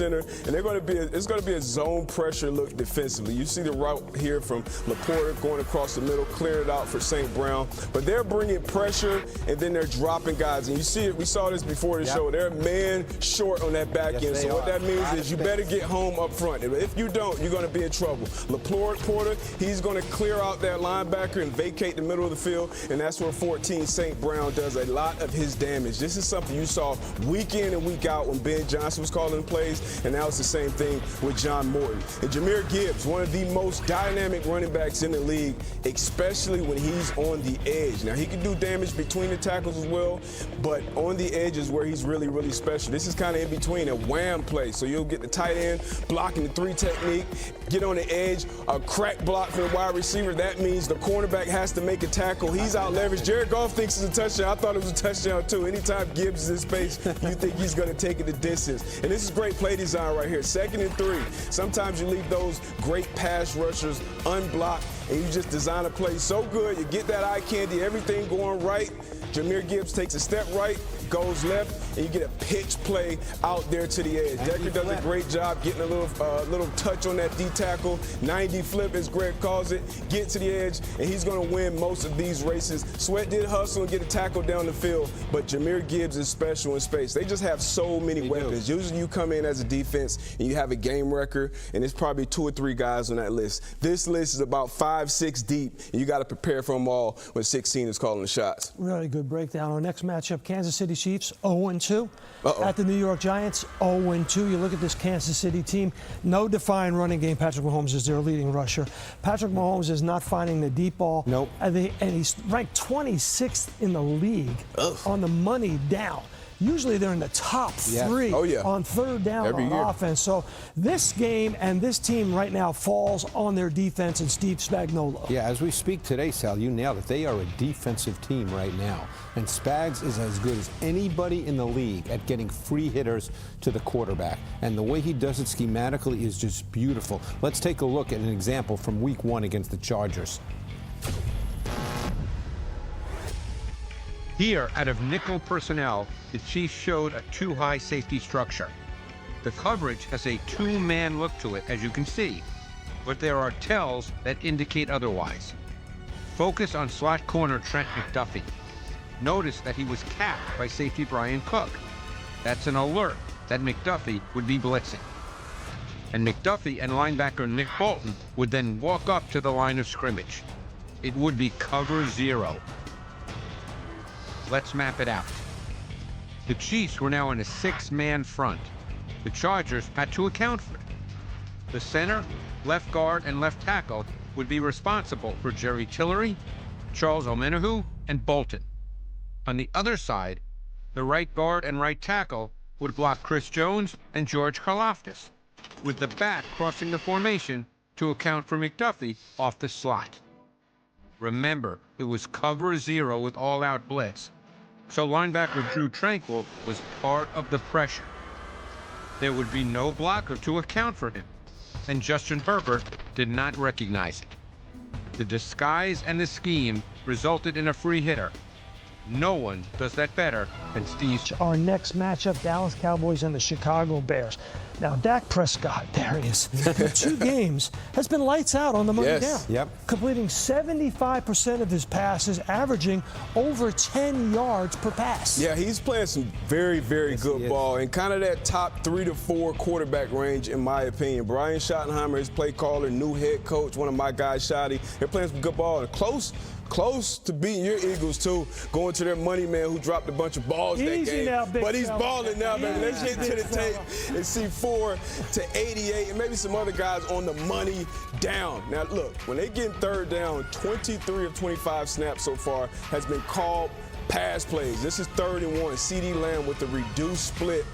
center, and it's going to be a zone pressure look defensively. You see the route here from Laporta going across the middle, clear it out for St. Brown, but they're bringing pressure and then they're dropping guys. And you see it, we saw this before the show. They're man short on that back end. So what that means is you better get home up front. If you don't, you're going to be in trouble. Laporta, he's going to clear out that linebacker and vacate the middle of the field, and that's where 14 St. Brown does a lot of his damage. This is something you saw week in and week out when Ben Johnson was calling plays, and now it's the same thing with John Morton. And Jahmyr Gibbs, one of the most dynamic running backs in the league, especially when he's on the edge. Now, he can do damage between the tackles as well, but on the edge is where he's really, really special. This is kind of in between a wham play. So you'll get the tight end blocking the 3 technique, get on the edge, a crack block from the wide receiver. That means the cornerback has to make a tackle. He's out leveraged. Jared Goff thinks it's a touchdown. I thought it was a touchdown too. Anytime Gibbs is in space, you think he's going to take it the distance. And this is great play design right here. 2nd and 3. Sometimes you leave those great pass rushers unblocked, and you just design a play so good, you get that eye candy, everything going right. Jahmyr Gibbs takes a step right, goes left, and you get a pitch play out there to the edge. Decker does a great job getting a little touch on that D tackle. 90 flip, as Greg calls it. Get to the edge, and he's going to win most of these races. Sweat did hustle and get a tackle down the field, but Jahmyr Gibbs is special in space. They just have so many weapons. Usually you come in as a defense, and you have a game record, and it's probably 2 or 3 guys on that list. This list is about 5, 6 deep, and you got to prepare for them all when 16 is calling the shots. Really good breakdown. Our next matchup, Kansas City Chiefs 0-2 at the New York Giants 0-2. You look at this Kansas City team, no defined running game. Patrick Mahomes is their leading rusher. Patrick Mahomes is not finding the deep ball. Nope. And he's ranked 26th in the league on the money down. Usually they're in the top 3 on 3rd down on offense. So this game and this team right now falls on their defense and Steve Spagnuolo. Yeah, as we speak today, Sal, you nailed it. They are a defensive team right now. And Spags is as good as anybody in the league at getting free hitters to the quarterback. And the way he does it schematically is just beautiful. Let's take a look at an example from week 1 against the Chargers. Here, out of nickel personnel, the Chiefs showed a too-high safety structure. The coverage has a 2-man look to it, as you can see, but there are tells that indicate otherwise. Focus on slot corner Trent McDuffie. Notice that he was capped by safety Brian Cook. That's an alert that McDuffie would be blitzing. And McDuffie and linebacker Nick Bolton would then walk up to the line of scrimmage. It would be cover 0. Let's map it out. The Chiefs were now in a 6-man front. The Chargers had to account for it. The center, left guard, and left tackle would be responsible for Jerry Tillery, Charles Omenihu, and Bolton. On the other side, the right guard and right tackle would block Chris Jones and George Karlaftis, with the back crossing the formation to account for McDuffie off the slot. Remember, it was cover 0 with all-out blitz. So linebacker Drew Tranquil was part of the pressure. There would be no blocker to account for him, and Justin Herbert did not recognize it. The disguise and the scheme resulted in a free hitter. No one does that better than Steve. Our next matchup, Dallas Cowboys and the Chicago Bears. Now, Dak Prescott, there he is, in 2 games, has been lights out on the money down. Completing 75% of his passes, averaging over 10 yards per pass. Yeah, he's playing some very, very good ball in kind of that top 3 to 4 quarterback range, in my opinion. Brian Schottenheimer, his play caller, new head coach, one of my guys, Shotty. They're playing some good ball and close to beating your Eagles, too, going to their money man who dropped a bunch of balls that game. Now, but he's balling now, baby. Let's get to the tape and see 4 to 88 and maybe some other guys on the money down. Now, look, when they get 3rd down, 23 of 25 snaps so far has been called pass plays. This is 3rd and 1. CeeDee Lamb with the reduced split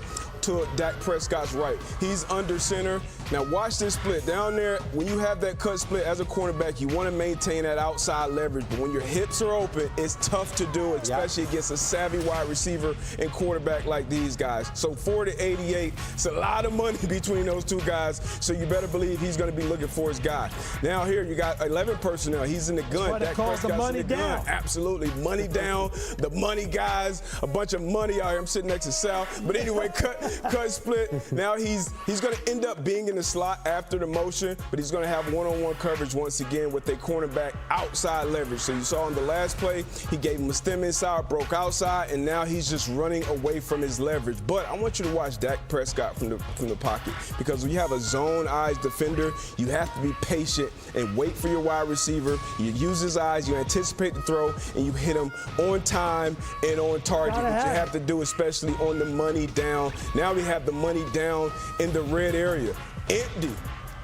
to Dak Prescott's right. He's under center. Now watch this split. Down there, when you have that cut split as a cornerback, you want to maintain that outside leverage. But when your hips are open, it's tough to do, especially against a savvy wide receiver and quarterback like these guys. So 4 to 88, it's a lot of money between those 2 guys. So you better believe he's going to be looking for his guy. Now here you got 11 personnel. He's in the gun. Dak Prescott's the money in the down. Gun. Absolutely. Money down. The money guys. A bunch of money out here. I'm sitting next to Sal. But anyway, cut cut split. Now he's going to end up being in the slot after the motion, but he's going to have one-on-one coverage once again with a cornerback outside leverage. So you saw on the last play, he gave him a stem inside, broke outside, and now he's just running away from his leverage. But I want you to watch Dak Prescott from the pocket, because when you have a zone eyes defender, you have to be patient and wait for your wide receiver. You use his eyes, you anticipate the throw, and you hit him on time and on target, which you have to do, especially on the money down. Now we have the money down in the red area. Empty.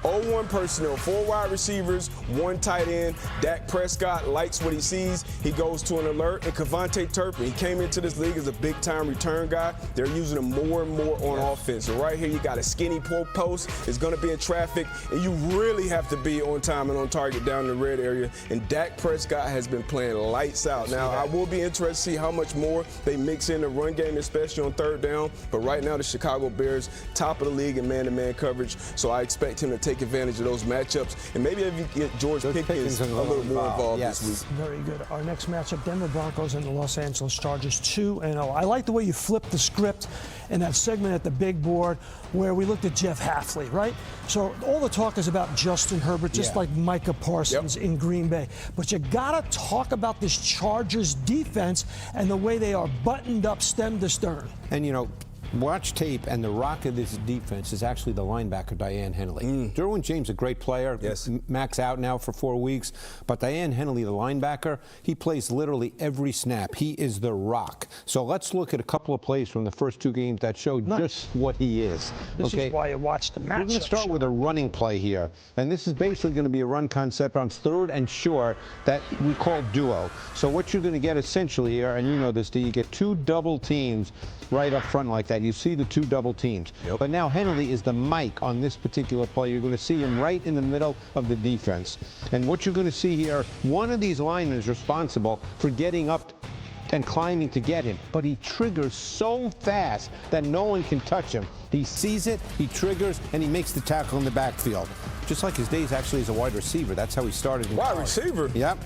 0-1 personnel, 4 wide receivers, 1 tight end. Dak Prescott likes what he sees. He goes to an alert. And Kevontae Turpin, he came into this league as a big-time return guy. They're using him more and more on offense. So right here, you got a skinny post. It's going to be in traffic, and you really have to be on time and on target down in the red area. And Dak Prescott has been playing lights out. Now, I will be interested to see how much more they mix in the run game, especially on third down. But right now, the Chicago Bears, top of the league in man-to-man coverage. So I expect him to take advantage of those matchups, and maybe if you get George Pickens a little more involved this week. Very good. Our next matchup, Denver Broncos and the Los Angeles Chargers, 2-0. I like the way you flipped the script in that segment at the big board where we looked at Jeff Hafley, right? So all the talk is about Justin Herbert, just like Micah Parsons in Green Bay. But you got to talk about this Chargers defense and the way they are buttoned up stem to stern. And, you know, watch tape, and the rock of this defense is actually the linebacker, Diane Henley. Derwin James, a great player. Yes. Max out now for 4 weeks. But Diane Henley, the linebacker, he plays literally every snap. He is the rock. So let's look at a couple of plays from the first 2 games that show just what he is. This is why you watch the matchup. We're going to start with a running play here. And this is basically going to be a run concept on 3rd and short that we call duo. So what you're going to get essentially here, and you know this, you get 2 double teams right up front like that. You see the 2 double teams. But now Henley is the Mike on this particular play. You're going to see him right in the middle of the defense. And what you're going to see here, one of these linemen is responsible for getting up and climbing to get him. But he triggers so fast that no one can touch him. He sees it, he triggers, and he makes the tackle in the backfield. Just like his days actually as a wide receiver. That's how he started in college. Wide receiver? Yep.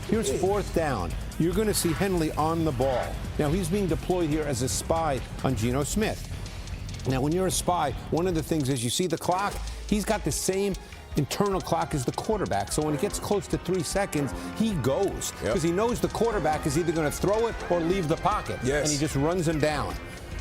Here's 4th down. You're going to see Henley on the ball. Now, he's being deployed here as a spy on Geno Smith. Now, when you're a spy, one of the things is you see the clock. He's got the same internal clock as the quarterback. So when it gets close to 3 seconds, he goes. Because he knows the quarterback is either going to throw it or leave the pocket. And he just runs him down.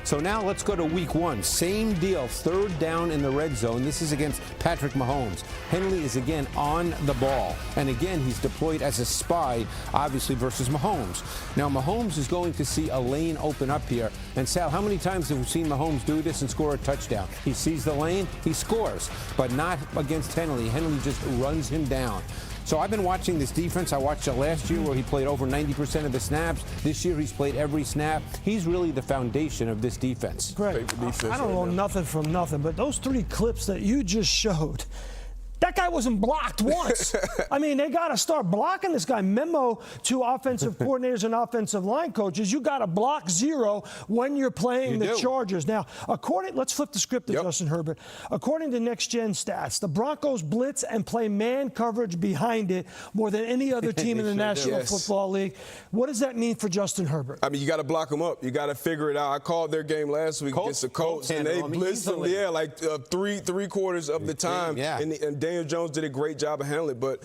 So now let's go to week 1. Same deal, 3rd down in the red zone. This is against Patrick Mahomes. Henley is again on the ball. And again, he's deployed as a spy, obviously, versus Mahomes. Now, Mahomes is going to see a lane open up here. And Sal, how many times have we seen Mahomes do this and score a touchdown? He sees the lane, he scores, but not against Henley. Henley just runs him down. So I've been watching this defense. I watched it last year where he played over 90% of the snaps. This year he's played every snap. He's really the foundation of this defense. Greg, I don't know nothing from nothing, but those 3 clips that you just showed, that guy wasn't blocked once. I mean, they got to start blocking this guy. Memo to offensive coordinators and offensive line coaches, you got to block 0 when you're playing the Chargers. Now, let's flip the script to Justin Herbert. According to Next Gen Stats, the Broncos blitz and play man coverage behind it more than any other team in the National Football League. What does that mean for Justin Herbert? I mean, you got to block them up. You got to figure it out. I called their game last week against the Colts, and they blitzed them, like three quarters of the time. And Daniel Jones did a great job of handling it. But